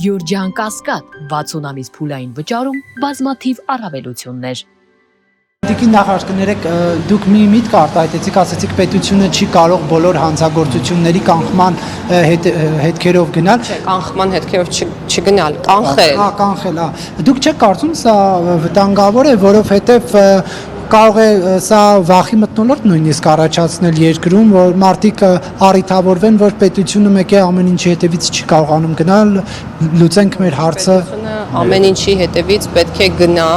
Գյուրջան Կասկադ 60 ամիս փուլային վճարում բազմաթիվ առավելություններ։ Տիկին նախարար կներեք, դուք մի միտք արտահայտեցիք, ասեցիք պետությունը չի կարող բոլոր հանցագործությունների կանխման հետքերով գնալ։ Չէ, կանխման հետքերով չգնալ, կանխել։ Կանխել, դուք չեք կարծում սա վտանգավոր է, որովհետև կարող է սա վախի մթնոլորտ նույնիսկ առաջացնել երկրում, որ մարդիկ առիթավորվեն, որ պետությունը մեկ է ամեն ինչի հետևից չի կարողանում գնալ, լուծենք մեր հարցը։ Պետությունը ամեն ինչի հետևից պետք է գնա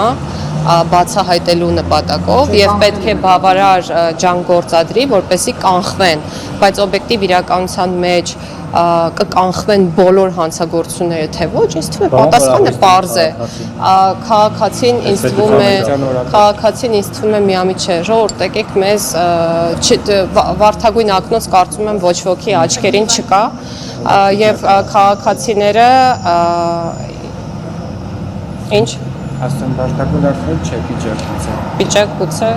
բացահայտելու նպատակով եւ պետք է բավարար ջանք գործադրի, որպեսզի կանխվեն, բայց օբյեկտիվ իրականության մեջ կկանխվեն բոլոր հանցագործությունները, թե ոչ, ինձ թվում է պատասխանը պարզ է։ Քաղաքացին ինձ թվում է միամիտ չէ, ժողովուրդ եկեք մեզ վարդագույն ակնոց կարծում եմ ոչ ոքի աչքերին չկա եւ քաղաքացիները ինչ Աստեն վարդագույն ակնոց չէ, վիճակ գուցե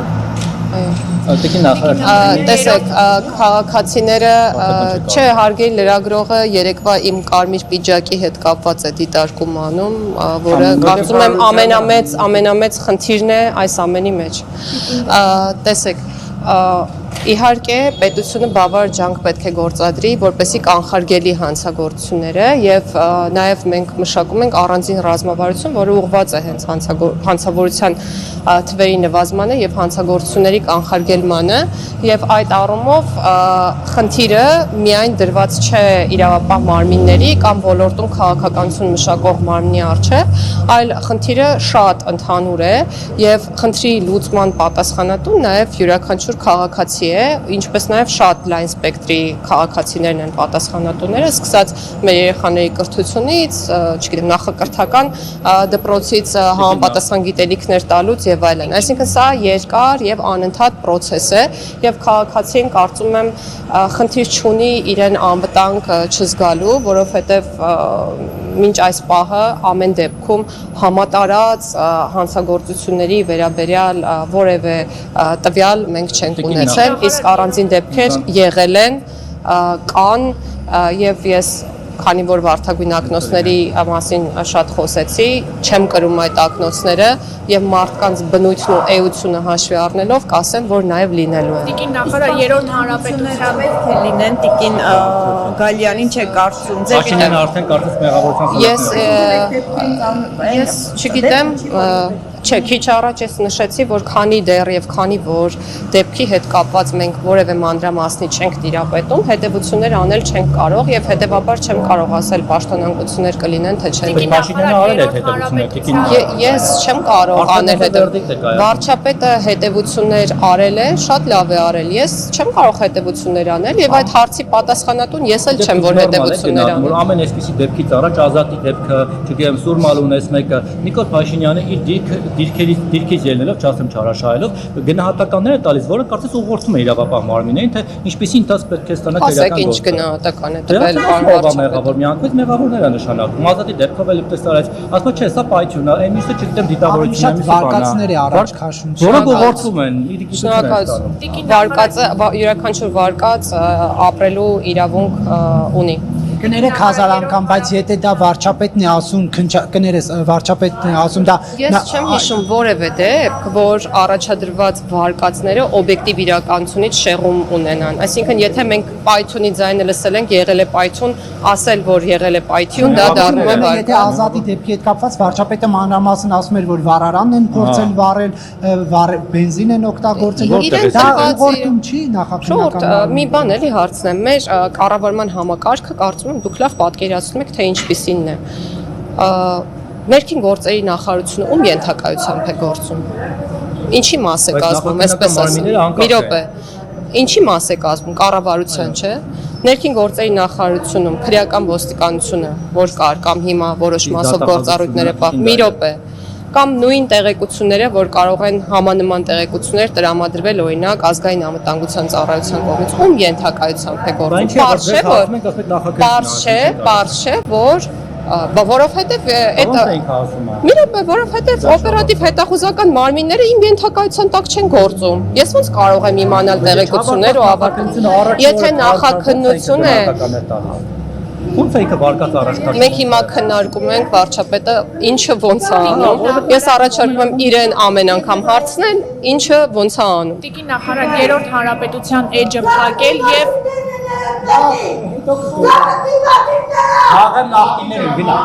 Տիկին նախարար տեսեք, քաղաքացիները չէ, հարգելի լրագրողը երեկվա իմ կարմիր պիջակի հետ կապված է դիտարկում անում, որը կարծում եմ ամենամեծ խնդիրն է այս ամենի մեջ։ Տեսեք, իհարկե պետությունը բավարար ջանք պետք է գործադրի, որպեսզի կանխարգելի հանցագործությունները եւ նաեւ մենք մշակում ենք առանձին ռազմավարություն, որը ուղղված է հենց հանցավորության թվերի նվազմանը եւ հանցագործությունների կանխարգելմանը եւ այդ առումով խնդիրը միայն դրված չէ իրավապահ մարմինների կամ ոլորտում քաղաքականություն մշակող մարմնի առջեւ, այլ խնդիրը շատ ընդհանուր է եւ խնդրի լուծման պատասխանատու նաեւ յուրաքանչյուր քաղաքացի է, ինչպես նաև շատ լայն սպեկտրի քաղաքացիներն են պատասխանատուները, սկսած մեր երեխաների կրթությունից, չգիտեմ, նախակրթական դպրոցից համապատասխան գիտելիքներ տալուց եւ այլն։ Այսինքն սա երկար եւ անընդհատ process է եւ քաղաքացին կարծում եմ խնդիր չունի իրեն անվտանգ չզգալու, որովհետեւ մինչ այս պահը ամեն դեպքում համատարած հանցագործությունների վերաբերյալ որևէ տվյալ մենք չենք ունեցել, իսկ առանձին դեպքեր եղել են, կան եւ ես քանի որ վարդագույն ակնոցների մասին շատ խոսեցի, չեմ կրում այդ ակնոցները եւ մարդկանց բնույթն ու էությունը հաշվի առնելով կասեմ, որ նաեւ լինելու է։ Տիկին նախարար երրորդ հանրապետության պետք է լինեն Տիկին Գալյանին չէ կարծում։ Փաշինյանը արդեն կարծես մեղավորության Ես չգիտեմ, չէ, քիչ առաջ ես նշեցի, որ քանի դեռ եւ քանի որ դեպքի հետ կապված մենք որևէ մանրամասնի չենք տիրապետում, հետեւություններ անել չենք կարող եւ հետեւաբար չեմ կարող ասել պաշտոնանկություններ կլինեն թե չեն։ Փաշինյանը արել է հետեւություններ, Տիկին։ Ես չեմ կարող անել հետեւություններ։ Վարչապետը հետեւություններ արել է, շատ լավ է արել։ Ես չեմ կարող հետեւություններ անել եւ այդ հարցի պատասխանատուն ես էլ չեմ, որ հետեւություններ անեմ։ Որ ամեն այսպիսի դեպքից առաջ Ազատի դեպքը, չգիտեմ, Սուրմալունես մեկը, Նիկոլ Փաշինյանը իր դիրքից ելնելով, չասեմ չարաշահելով, գնահատականներ է տալիս, որը կարծես ուղղորդում է իրավապահ մարմիններին, թե ինչպեսի ընթացք պետք է ստանա իրական գործը։ Ասեք ինչ գնահատական է տվել մեղավոր, միանգամից մեղավորներ է նշանակում։ Ազատի դեպքով էլ տեսարած, ասում չէ, սա պայթյուն է, այն մյուսը չգիտեմ դիտավորությունն է, վարկածներ է առաջ քաշում։ Որոնք ուղղորդվում են, վարկածը յուրաքանչյուր վարկած ապրելու իրավունք ունի։ Կներեք հազար անգամ, բայց եթե դա վարչապետն է ասում, կներես վարչապետն է ասում, դա Ես չեմ հիշում որևէ դեպք, որ առաջադրված վարկածները օբյեկտիվ իրականությունից շեղում ունենան։ Այսինքն, եթե մենք պայթյունի ձայնը լսել ենք, եղել է պայթյուն, ասել, որ եղել է պայթյուն, դա դառնում է վարկած։ Եթե Ազատի դեպքի հետ կապված վարչապետը մանրամասն ասում էր, որ վառարանն են փորձել վառել, բենզին են օգտագործել, դա ուղղորդում չի նախաքննական։ Մի բան էլի հարցնեմ, մեր կառավարման համակարգը կարծում եմ դուք լավ պատկերացնում եք, թե ինչպիսինն է։ Ներքին գործերի նախարարությունը ում ենթակայությամբ է գործում։ Ինչի մաս է կազմում, այսպես ասեմ։ Մի րոպե։ Ինչի մաս է կազմում, կառավարության, չէ։ Ներքին գործերի նախարարությունում քրեական ոստիկանությունը, որ կար կամ հիմա որոշ մասով գործառույթները մի րոպե։ Կամ նույն տեղեկությունները, որ կարող են համանման տեղեկություններ տրամադրվել օրինակ ազգային անվտանգության ծառայության կողմից, ում ենթակայությամբ է գործում։ Պարզ չէ, որ որովհետև օպերատիվ հետախուզական մարմինները իմ ենթակայության տակ չեն գործում։ Ես ոնց կարող եմ իմանալ տեղեկություններ ու ավարտել։ Եթե նախաքննություն է Ոնց է ինքը վարկած առաջ Մենք հիմա քննարկում ենք վարչապետը ինչը ոնց է անում։ Ես առաջարկում եմ իրեն ամեն անգամ հարցնել, ինչը ոնց է անում։ Տիկին նախարար երրորդ հանրապետության էջը փակել եւ Աղեմ նախկիններին գնա։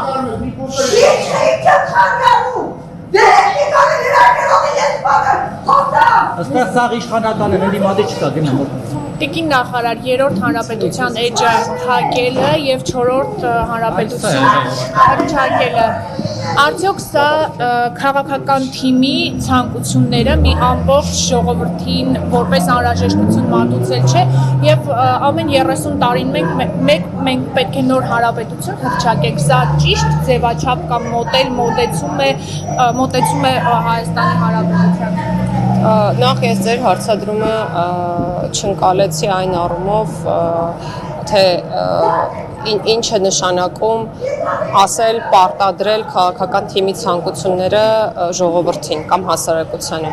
Աստեղ սաղ իշխանական են, էլի մատի չկա գնա։ Տիկին նախարար երրորդ հանրապետության էջը փակելը եւ չորրորդ հանրապետություն հռչակելը արդյոք սա քաղաքական թիմի ցանկությունները մի ամբողջ ժողովրդին որպես անհրաժեշտություն մատուցել չէ եւ ամեն 30 տարին մենք պետք է նոր հանրապետություն հռչակենք սա ճիշտ ձևաչափ կամ մոտեցում է Հայաստանի Հանրապետության Նախ ես ձեր հարցադրումը չընկալեցի այն առումով, թե ինչ է նշանակում ասել, պարտադրել քաղաքական թիմի ցանկությունները ժողովրդին կամ հասարակությանը։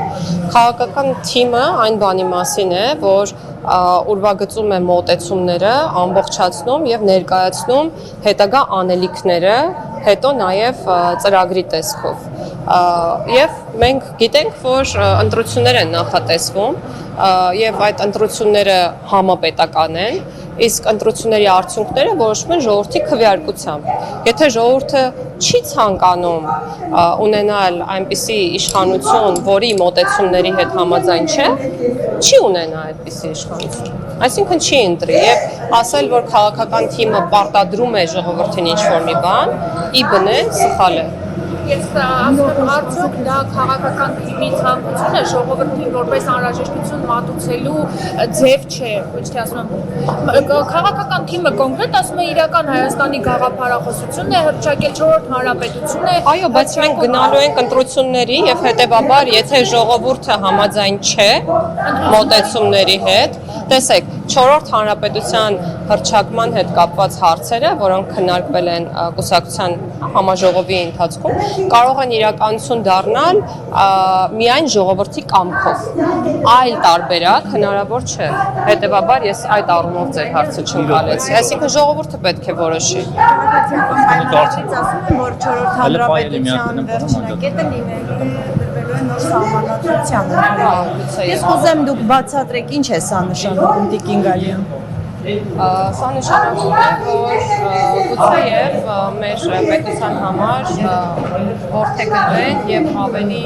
Քաղաքական թիմը այն բանի մասին է, որ ուրվագծում է մոտեցումները, ամբողջացնում եւ ներկայացնում հետագա անելիքները, հետո նաեւ ծրագրի տեսքով։ Եվ մենք գիտենք, որ ընտրություններ են նախատեսվում եւ այդ ընտրությունները համապետական են, իսկ ընտրությունների արդյունքները որոշվում են ժողովրդի քվեարկությամբ։ Եթե ժողովուրդը չի ցանկանում ունենալ այնպիսի իշխանություն, որի մոտեցումների հետ համաձայն չէ, չի ունենա այդպիսի իշխանություն։ Այսինքն չի ընտրի եւ ասել, որ քաղաքական թիմը պարտադրում է ժողովրդին ինչ-որ մի բան, ի բնե սխալ է։ Ես ասում եմ արդյոք դա քաղաքական թիմի ցանկություն է ժողովրդին որպես անհրաժեշտություն մատուցելու ձև չէ, ոչ թե ասում եմ քաղաքական թիմը կոնկրետ ասում է իրական Հայաստանի գաղափարախոսությունն է հռչակել չորրորդ հանրապետություն է։ Այո, բայց մենք գնալու ենք ընտրությունների եւ հետեւաբար, եթե ժողովուրդը համաձայն չէ մոտեցումների հետ, տեսեք, չորրորդ հանրապետության հռչակման հետ կապված հարցերը, որոնք քննարկվել են կուսակցության համաժողովի ընթացքում, կարող են իրականություն դառնալ միայն ժողովրդի կամքով։ Այլ տարբերակ հնարավոր չէ։ Հետևաբար ես այդ առումով ձեր հարցը չընկալեցի։ Այսինքն ժողովուրդը պետք է որոշի։ Ասում եմ, որ չորրորդ հանրապետության վերջնակետը լինելու է նոր սահմանադրության։ Ես կուզեմ դուք բացատրեք ինչ է սա նշանակում Տիկին Գալյան։ Սա նշանակում է, որ գուցեև մեր պետության համար որդեգրվեն եւ ավելի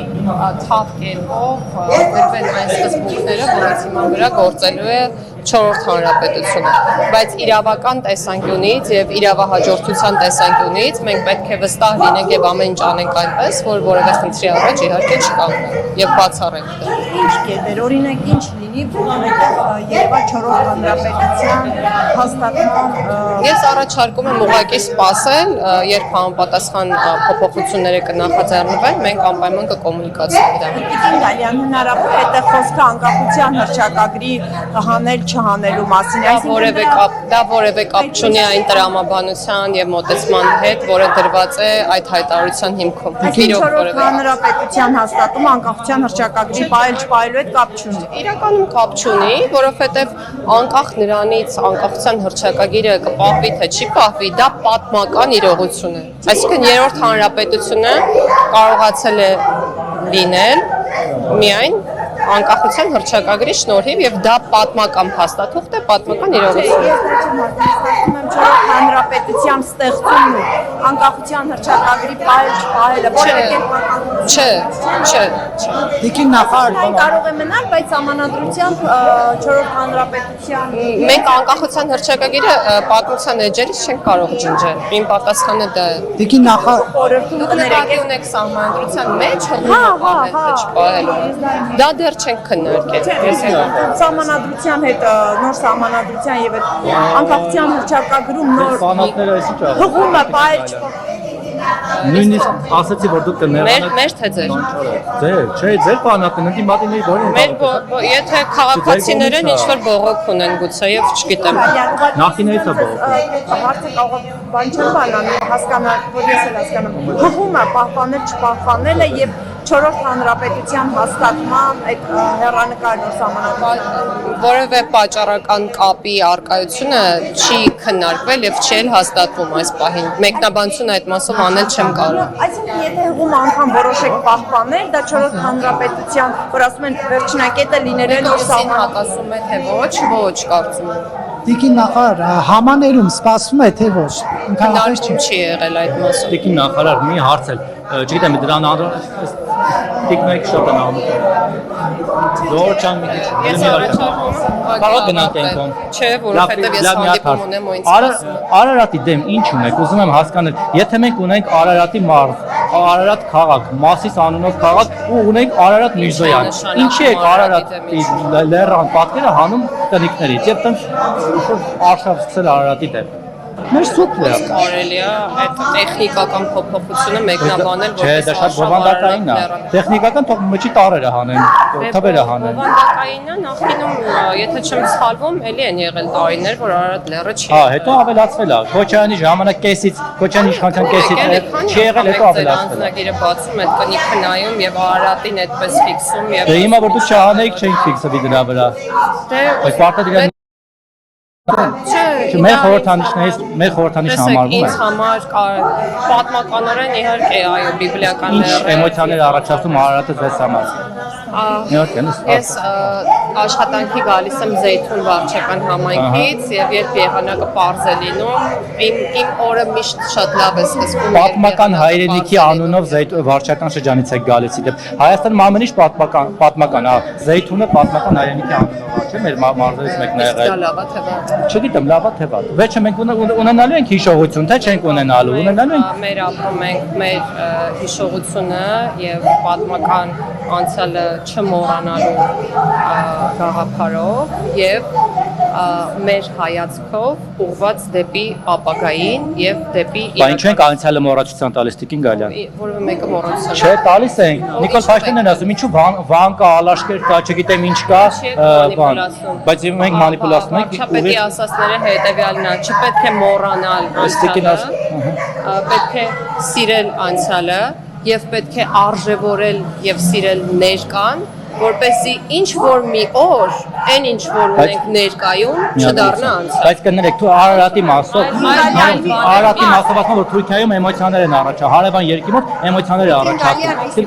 թավ կերպով գրվեն այն սկզբունքները, որոնց հիման վրա գործելու է չորրորդ հանրապետությունը, բայց իրավական տեսանկյունից եւ իրավահաջորդության տեսանկյունից մենք պետք է վստահ լինենք եւ ամեն ինչ անենք այնպես, որ որևէ խնդրի առաջ իհարկե չկանգնենք եւ բացառենք դա։ Ինչ կետեր, օրինակ ինչ լինի, որովհետեւ երևա չորրորդ հանրապետության հաստատման Ես առաջարկում եմ ուղղակի սպասել, երբ համապատասխան փոփոխությունները կնախաձեռնվեն, մենք անպայման կկոմունիկացնենք դա։ Տիկին Գալյան, հնարավոր է թե խոսքը անկախության հռչակագրի հանել չհանելու մասին, դա որևէ կապ չունի այն տրամաբանության եւ մոտեցման հետ, որը դրված է այդ հայտարարության հիմքում։ Չորրորդ հանրապետության հաստատումը անկախության հռչակագրի պահել չպահելու հետ կապ չունի։ Իրականում կապ չունի, որովհետեւ անկախ նրանից անկախության հռչակագիրը կպահվի թե չի պահվի, դա պատմական իրողություն է։ Այսինքն երրորդ հանրապետությունը կարողացել է լինել միայն անկախության հռչակագրի շնորհիվ եւ դա պատմական փաստաթուղթ է, պատմական իրողություն։ Չորրորդ հանրապետության ստեղծումն ու անկախության հռչակագրի պահելը որևէ կերպ Չէ։ Տիկին նախարար կարող է մնալ, բայց համանadrությամբ չորրորդ հանրապետության Մենք անկախության հռչակագիրը պատմության էջերից չենք կարող ջնջել։ Իմ պատասխանը դա է։ Տիկին նախարար Դուք նկատի ունեք սահմանադրության մեջ հողում թե չպահելու։ Դա դեռ չենք քննարկել։ Սահմանադրության հետ նոր սահմանադրության եւ անկախության հռչակագրում նոր Ֆանատները այսինչ է։ հողումը պահել չպահել Նույնիսկ ասացի, որ դուք կներանաք։ Մեր թե ձեր։ Ձեր ֆանատն ընտի մատիների որին։ Եթե քաղաքացիներն ինչ-որ բողոք ունեն գուցե եւ չգիտեմ։ Նախիններից է բողոք։ Հարցը կարող է բան չեմ բանալ, հասկանալ, որ ես էլ հասկանամ։ Հողումը պահպանել չպահպանելը եւ 4-րդ հանրապետության հաստատման այդ հեռանկարնոր սահմանադրությունը որևէ պատճառական կապի արկայությունը չի քննարկվել եւ չի հաստատվում այս պահին։ Մեկնաբանություն այդ մասով անել չեմ կարող։ Այսինքն եթե հողում անգամ որոշեք պահպանել, դա 4-րդ հանրապետության, որ ասում են վերջնակետը լինել է նոր սահմանադրություն, Հակասում է թե ոչ կարծում եմ։ Տիկին նախարար, համաներում սպասվում է թե ոչ։ Քննարկում չի եղել այդ մասով։ Տիկին նախարար մի հարց էլ, չգիտեմ դրան տիկնոյք շատ են անում։ Դորչան մի քիչ։ Ես առաջարկում Կարող գնանք այնքան։ Չէ, որովհետև ես հանդիպում ունեմ ու ինձ Արարատի դեմ ինչ ունեք, ուզում եմ հասկանալ, եթե մենք ունենք Արարատի մարզ, Արարատ քաղաք, Մասիս անունով քաղաք ու ունենք Արարատ Միրզոյան, ինչի է Արարատի լեռան պատկերը հանում տնիկներից եւ տենց արշավ սկսել Արարատի դեմ։ Մեր սուպն է։ կարելի է այդ տեխնիկական փոփոխությունը մեկնաբանել Չէ, դա շատ բովանդակային է։ Տեխնիկական թող մճի տարերը հանեն, թվերը հանեն։ Բովանդակային է, նախինում, եթե չեմ սխալվում, էլի են եղել տարիներ, որ Արարատ լեռը չի։ Հա, հետո ավելացվել է։ Քոչարյանի ժամանակ կեսից, Քոչարյանի իշխանության կեսից չի եղել, հետո ավելացվել է։ Անձնագիրը բացում, այդ կնիքը նայում եւ Արարատին այդպես ֆիքսում եւ Դե հիմա որ դու չհանեիք չէինք ֆիքսվի դրա վրա։ Դե Բայց պարտադիր Չէ, մեր խորհրդանիշն համարվում է։ Ինձ համար պատմականորեն իհարկե այո բիբլիական Ինչ էմոցիաներ առաջացնում Արարատը ձեզ համար։ Ես աշխատանքի գալիս եմ Զեյթուն վարչական համայնքից եւ երբ եղանակը պարզ է լինում, իմ օրը միշտ շատ լավ է սկսվում։ Պատմական հայրենիքի անունով վարչական շրջանից եք գալիս իդեպ։ Հայաստանում ամեն ինչ պատմական, հա, Զեյթունը պատմական հայրենիքի անունով չէ, մեր մարզերից մեկն է եղել։ Դա լավա թե վատ։ Չգիտեմ, լավա թե վատ։ Վերջը մենք ունենալու ենք հիշողություն, թե չենք ունենալու։ Ունենալու ենք Մեր ապրում ենք մեր հիշողությունը եւ պատմական անցյալը չմոռանալու գաղափարով եւ մեր հայացքով ուղղված դեպի ապագային եւ դեպի Բայց ինչու ենք անցյալը մոռացության տալիս Տիկին Գալյան։ որևէ մեկը մոռացել Չէ, տալիս ենք։ Նիկոլ Փաշինյանն է ասում, ինչու Վան կա, Ալաշկեր կա, չգիտեմ ինչ կա, բան։ Բայց մենք մանիպուլացնում ենք։ Չպետք է ասածները հետեւյալն է, չպետք է մոռանալ անցյալը, պետք է սիրել անցյալը եւ պետք է արժևորել եւ սիրել ներկան, որպեսզի ինչ որ մի օր, այն ինչ որ ունենք ներկայում, չդառնա անցյալ։ Բայց կներեք, դու Արարատի մասով, Արարատի մասով ասում որ Թուրքիայում էմոցիաներ են առաջացել, հարևան երկրի մոտ էմոցիաներ առաջացել։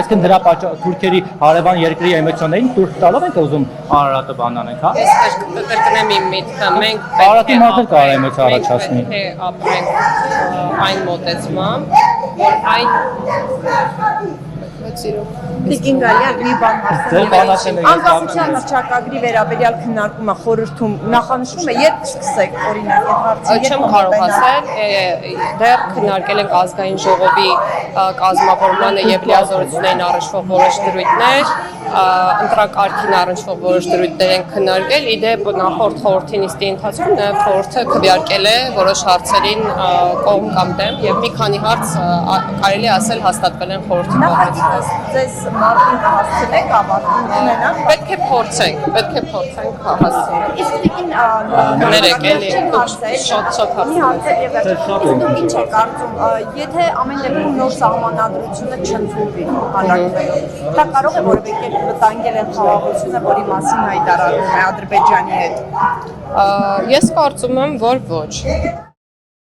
Այսինքն դրա պատճառով Թուրքերի հարևան երկրի էմոցիաներին դուրս տալով ենք ուզում Արարատը բանանենք, հա։ Ես կրկնեմ իմ միտքը, մենք Արարատի մասը կարող է էմոցիա առաջացնի։ Պետք է ապրենք այն մոտեցմամբ, որ այն Տիկին Գալյան մի բան Ձեր բանացել եք անկախության հռչակագրի վերաբերյալ քննարկումը խորհրդում նախանշվում է, երբ կսկսեք օրինակ այդ հարցը։ Չեմ կարող ասել, դեռ քննարկել ենք ազգային ժողովի կազմավորմանը եւ լիազորություններին առնչվող որոշ դրույթներ, ընտրակարգին առնչվող որոշ դրույթներ են քննարկել, իդեպ նախորդ խորհրդի նիստի ընթացքում նաեւ խորհուրդը քվեարկել է որոշ հարցերին կողմ կամ դեմ եւ մի քանի հարց կարելի է ասել հաստատվել են խորհրդի կողմից։ Ձեզ մարտին կհասցնեք ավարտին ունենալ։ Պետք է փորձենք հասցնել։ Իսկ տիկին Ներեք, էլի, շատ մի հարց եւ դուք ինչ եք կարծում, եթե ամեն դեպքում նոր սահմանադրությունը չընդունվի հանրակրթվելով, դա կարող է որևէ կերպ վտանգել են խաղաղությունը, որի մասին հայտարարվում է Ադրբեջանի հետ։ Ես կարծում եմ, որ ոչ։